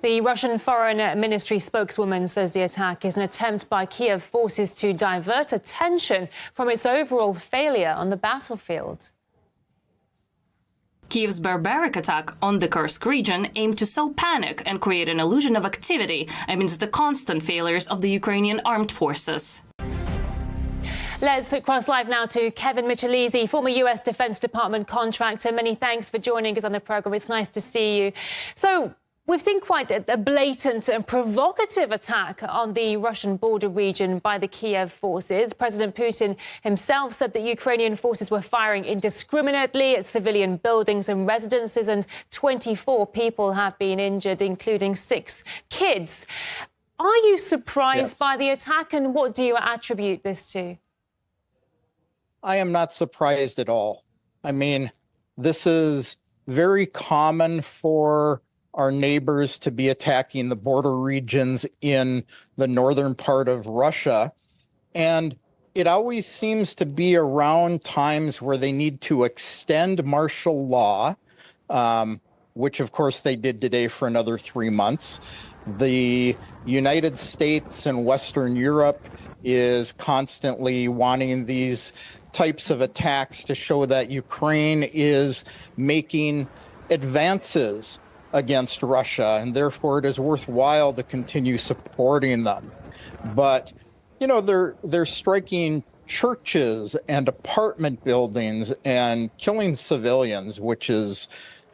The Russian Foreign Ministry spokeswoman says the attack is an attempt by Kiev forces to divert attention from its overall failure on the battlefield. Kiev's barbaric attack on the Kursk region aimed to sow panic and create an illusion of activity amidst the constant failures of the Ukrainian armed forces. Let's cross live now to Kevin Michelizzi, former US Defense Department contractor. Many thanks for joining us on the program. It's nice to see you. So we've seen quite a blatant and provocative attack on the Russian border region by the Kiev forces. President Putin himself said that Ukrainian forces were firing indiscriminately at civilian buildings and residences, and 24 people have been injured, including 6 kids. Are you surprised by the attack, and what do you attribute this to? I am not surprised at all. I mean, this is very common for our neighbors to be attacking the border regions in the northern part of Russia. And it always seems to be around times where they need to extend martial law, which of course they did today for another 3 months. The United States and Western Europe is constantly wanting these types of attacks to show that Ukraine is making advances against Russia, and therefore it is worthwhile to continue supporting them. But, you know, they're striking churches and apartment buildings and killing civilians, which is,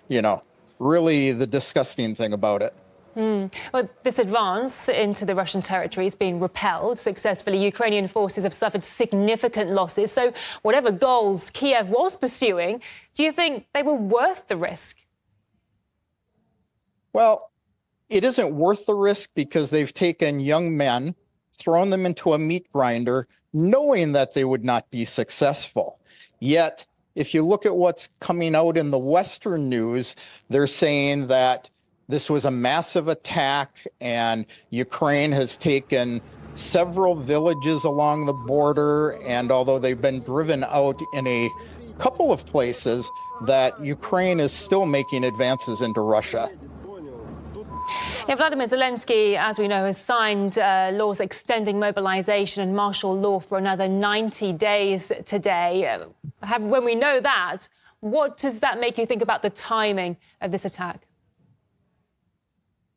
you know, really the disgusting thing about it. Well, this advance into the Russian territory is being repelled successfully. Ukrainian forces have suffered significant losses. So whatever goals Kiev was pursuing, do you think they were worth the risk? Well, it isn't worth the risk because they've taken young men, thrown them into a meat grinder, knowing that they would not be successful. Yet, if you look at what's coming out in the Western news, they're saying that this was a massive attack, and Ukraine has taken several villages along the border. And although they've been driven out in a couple of places, that Ukraine is still making advances into Russia. Yeah, Vladimir Zelensky, as we know, has signed laws extending mobilization and martial law for another 90 days today. When we know that, what does that make you think about the timing of this attack?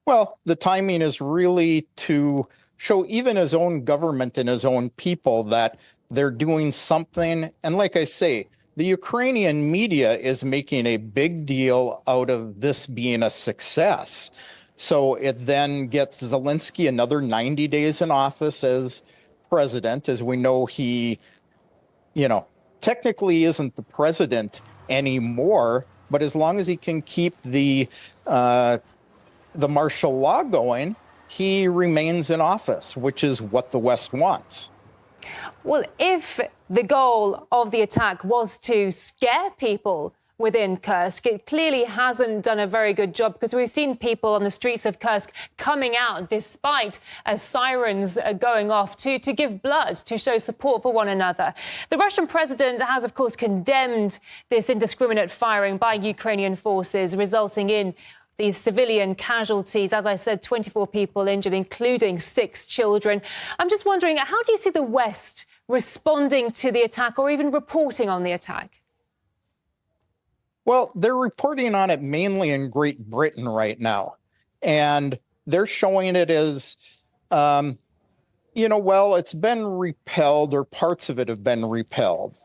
Well, the timing is really to show even his own government and his own people that they're doing something. And like I say, the Ukrainian media is making a big deal out of this being a success. So it then gets Zelensky another 90 days in office as president. As we know, he, you know, technically isn't the president anymore, but as long as he can keep the martial law going, he remains in office, which is what the West wants. Well, if the goal of the attack was to scare people within Kursk, it clearly hasn't done a very good job, because we've seen people on the streets of Kursk coming out despite sirens going off to give blood, to show support for one another. The Russian president has, of course, condemned this indiscriminate firing by Ukrainian forces, resulting in these civilian casualties. As I said, 24 people injured, including 6 children. I'm just wondering, how do you see the West responding to the attack, or even reporting on the attack? Well, they're reporting on it mainly in Great Britain right now. And they're showing it as, you know, well, it's been repelled, or parts of it have been repelled.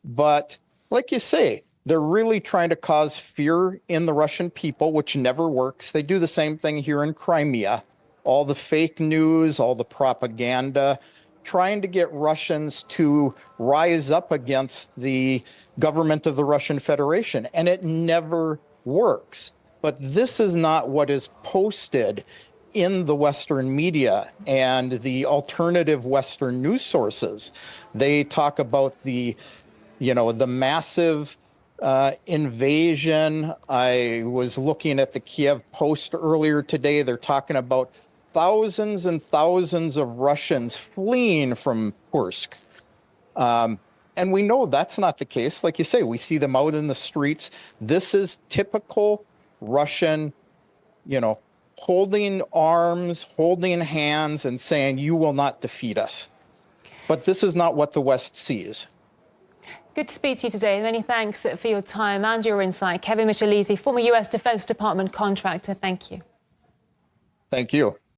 But like you say, they're really trying to cause fear in the Russian people, which never works. They do the same thing here in Crimea. All the fake news, all the propaganda, trying to get Russians to rise up against the government of the Russian Federation. And it never works. But this is not what is posted in the Western media and the alternative Western news sources. They talk about the, you know, the massive invasion. I was looking at the Kiev Post earlier today. They're talking about thousands and thousands of Russians fleeing from Kursk. And we know that's not the case. Like you say, we see them out in the streets. This is typical Russian, you know, holding arms, holding hands, and saying, you will not defeat us. But this is not what the West sees. Good to speak to you today. Many thanks for your time and your insight. Kevin Michelizi, former US Defense Department contractor. Thank you. Thank you.